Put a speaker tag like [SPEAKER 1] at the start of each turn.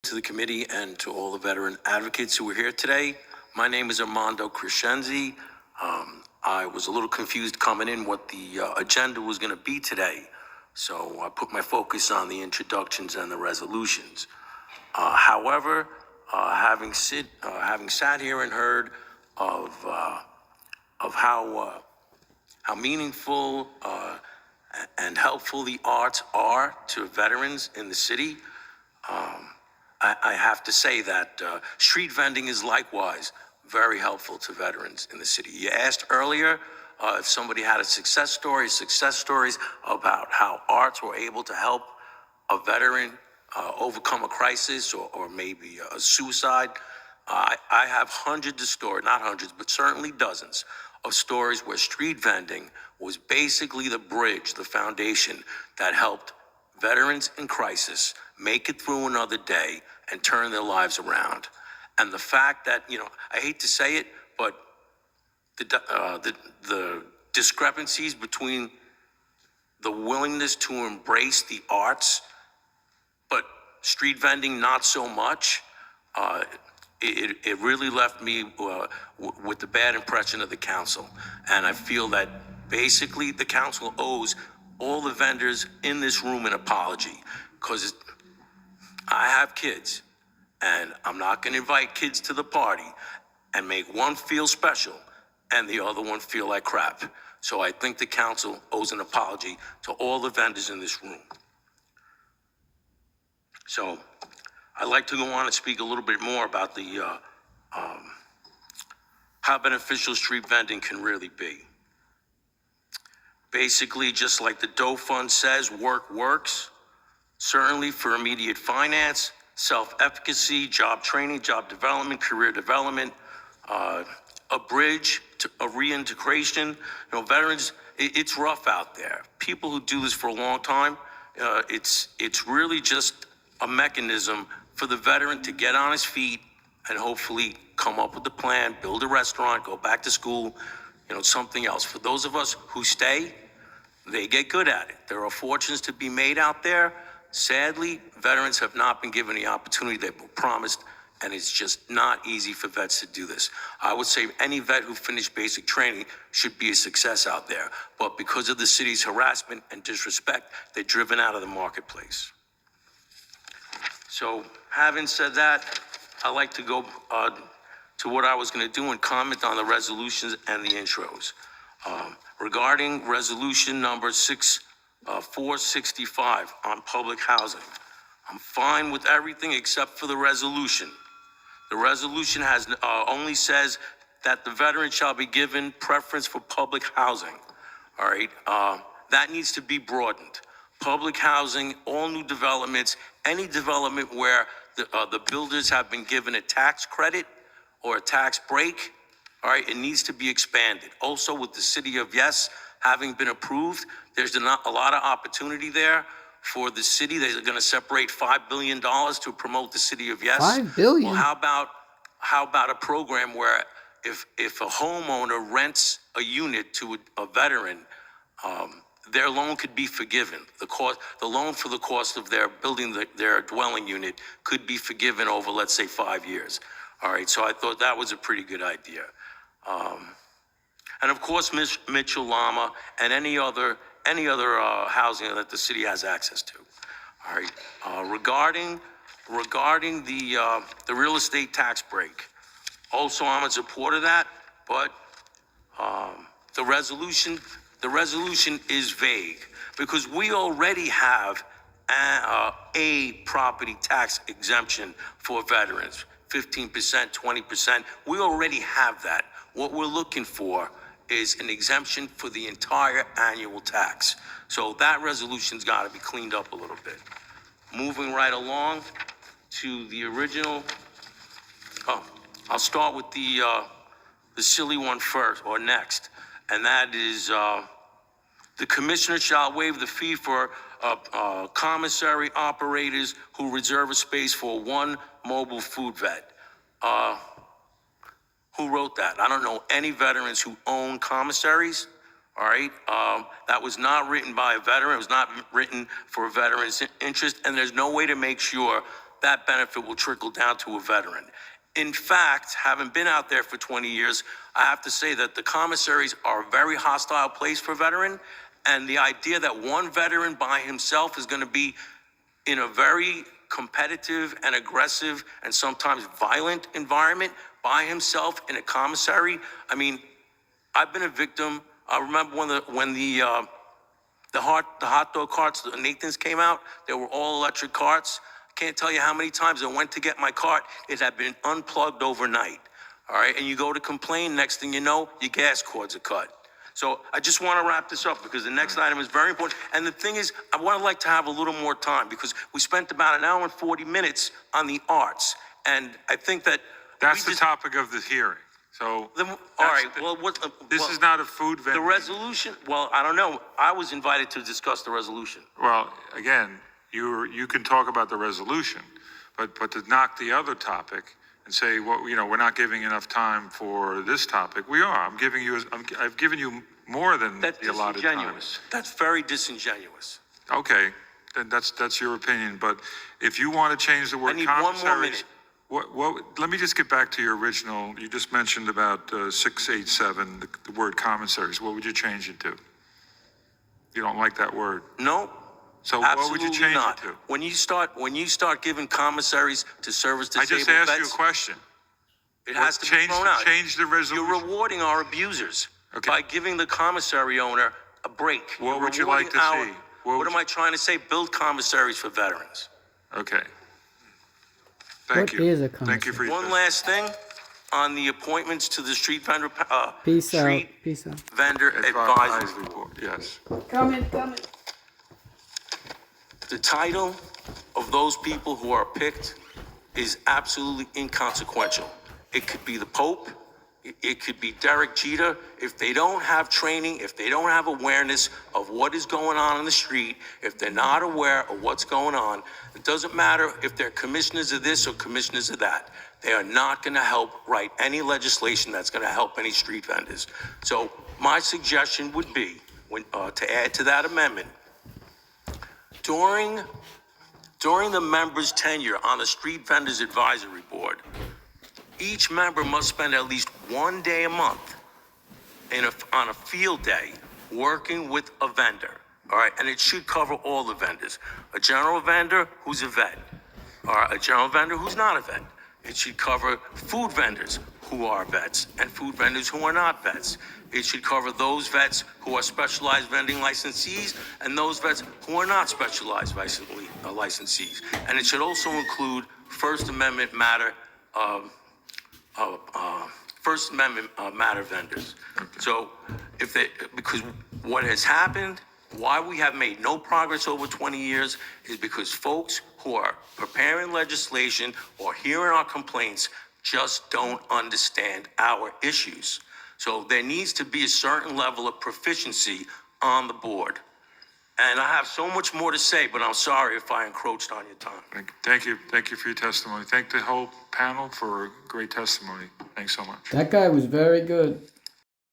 [SPEAKER 1] To the committee and to all the veteran advocates who are here today. My name is Armando Crescenzi. I was a little confused coming in what the agenda was going to be today, so I put my focus on the introductions and the resolutions. However, having sat here and heard of how meaningful and helpful the arts are to veterans in the city, I have to say that street vending is likewise very helpful to veterans in the city. You asked earlier if somebody had success stories about how arts were able to help a veteran overcome a crisis or maybe a suicide. I have hundreds of stories, not hundreds, but certainly dozens of stories where street vending was basically the bridge, the foundation that helped veterans in crisis make it through another day and turn their lives around. And the fact that, I hate to say it, but the discrepancies between the willingness to embrace the arts, but street vending not so much, it really left me with the bad impression of the council. And I feel that basically the council owes all the vendors in this room an apology, because I have kids, and I'm not going to invite kids to the party and make one feel special and the other one feel like crap. So I think the council owes an apology to all the vendors in this room. So I'd like to go on and speak a little bit more about the how beneficial street vending can really be. Basically, just like the Doe Fund says, work works. Certainly for immediate finance, self-efficacy, job training, job development, career development, a bridge to a reintegration. Veterans, it's rough out there. People who do this for a long time, it's really just a mechanism for the veteran to get on his feet and hopefully come up with a plan, build a restaurant, go back to school, something else. For those of us who stay, they get good at it. There are fortunes to be made out there. Sadly, veterans have not been given the opportunity they were promised, and it's just not easy for vets to do this. I would say any vet who finished basic training should be a success out there, but because of the city's harassment and disrespect, they're driven out of the marketplace. So having said that, I'd like to go to what I was going to do and comment on the resolutions and the intros. Regarding resolution number 465 on public housing, I'm fine with everything except for the resolution. The resolution has only says that the veteran shall be given preference for public housing. All right, that needs to be broadened. Public housing, all new developments, any development where the builders have been given a tax credit or a tax break, all right, it needs to be expanded. Also, with the city of Yes having been approved, there's a lot of opportunity there for the city. They're going to separate $5 billion to promote the city of Yes.
[SPEAKER 2] $5 billion?
[SPEAKER 1] Well, how about a program where if a homeowner rents a unit to a veteran, their loan could be forgiven. The loan for the cost of their building their dwelling unit could be forgiven over, let's say, 5 years. All right, so I thought that was a pretty good idea. And of course, Mitchell Lama and any other housing that the city has access to. All right, regarding the real estate tax break, also I'm in support of that, but the resolution is vague because we already have a property tax exemption for veterans, 15%, 20%. We already have that. What we're looking for is an exemption for the entire annual tax. So that resolution's got to be cleaned up a little bit. Moving right along to the original. I'll start with the silly one first, or next, and that is the commissioner shall waive the fee for commissary operators who reserve a space for one mobile food vet. Who wrote that? I don't know any veterans who own commissaries. All right, that was not written by a veteran. It was not written for a veteran's interest, and there's no way to make sure that benefit will trickle down to a veteran. In fact, having been out there for 20 years, I have to say that the commissaries are a very hostile place for veteran. And the idea that one veteran by himself is going to be in a very competitive and aggressive and sometimes violent environment by himself in a commissary. I mean, I've been a victim. I remember when the hot dog carts, the Nathan's came out. They were all electric carts. I can't tell you how many times I went to get my cart. It had been unplugged overnight. All right, and you go to complain. Next thing you know, your gas cords are cut. So I just want to wrap this up because the next item is very important. And the thing is, I want to like to have a little more time because we spent about an hour and 40 minutes on the arts. And I think that
[SPEAKER 2] That's the topic of the hearing. So,
[SPEAKER 1] all right, well,
[SPEAKER 2] this is not a food
[SPEAKER 1] the
[SPEAKER 2] vendor.
[SPEAKER 1] resolution. Well, I don't know. I was invited to discuss the resolution.
[SPEAKER 2] Well, again, you can talk about the resolution, but to knock the other topic and say, well, we're not giving enough time for this topic. We are. I've given you more than
[SPEAKER 1] That's
[SPEAKER 2] the allotted time.
[SPEAKER 1] disingenuous. That's very disingenuous.
[SPEAKER 2] Okay, then that's your opinion. But if you want to change the word
[SPEAKER 1] I need 1 more
[SPEAKER 2] commissaries,
[SPEAKER 1] minute.
[SPEAKER 2] let me just get back to your original. You just mentioned about 687, the word commissaries. What would you change it to? You don't like that word.
[SPEAKER 1] No.
[SPEAKER 2] So
[SPEAKER 1] Absolutely
[SPEAKER 2] what would you change
[SPEAKER 1] not.
[SPEAKER 2] it to?
[SPEAKER 1] When you start giving commissaries to service
[SPEAKER 2] I
[SPEAKER 1] disabled
[SPEAKER 2] just asked you a
[SPEAKER 1] vets,
[SPEAKER 2] question.
[SPEAKER 1] it has to be thrown out.
[SPEAKER 2] Change the resolution.
[SPEAKER 1] You're rewarding our abusers by giving the commissary owner a break.
[SPEAKER 2] What would you like to see?
[SPEAKER 1] What am I trying to say? Build commissaries for veterans.
[SPEAKER 2] Okay. Thank
[SPEAKER 3] What
[SPEAKER 2] you.
[SPEAKER 3] is a
[SPEAKER 2] Thank you for your
[SPEAKER 1] One last thing on the appointments to the street vendor
[SPEAKER 3] Peace out.
[SPEAKER 1] street
[SPEAKER 3] Peace out.
[SPEAKER 1] vendor advisory board.
[SPEAKER 2] Yes.
[SPEAKER 3] Coming.
[SPEAKER 1] The title of those people who are picked is absolutely inconsequential. It could be the Pope. It could be Derek Jeter. If they don't have training, if they don't have awareness of what is going on in the street, if they're not aware of what's going on, it doesn't matter if they're commissioners of this or commissioners of that. They are not going to help write any legislation that's going to help any street vendors. So my suggestion would be, to add to that amendment, during the member's tenure on the Street Vendors Advisory Board, each member must spend at least 1 day a month on a field day working with a vendor. All right, and it should cover all the vendors. A general vendor who's a vet, or a general vendor who's not a vet. It should cover food vendors who are vets and food vendors who are not vets. It should cover those vets who are specialized vending licensees and those vets who are not specialized licensees. And it should also include First Amendment matter matter vendors. So because what has happened, why we have made no progress over 20 years is because folks who are preparing legislation or hearing our complaints just don't understand our issues. So there needs to be a certain level of proficiency on the board. And I have so much more to say, but I'm sorry if I encroached on your time.
[SPEAKER 2] Thank you. Thank you for your testimony. Thank the whole panel for a great testimony. Thanks so much.
[SPEAKER 3] That guy was very good.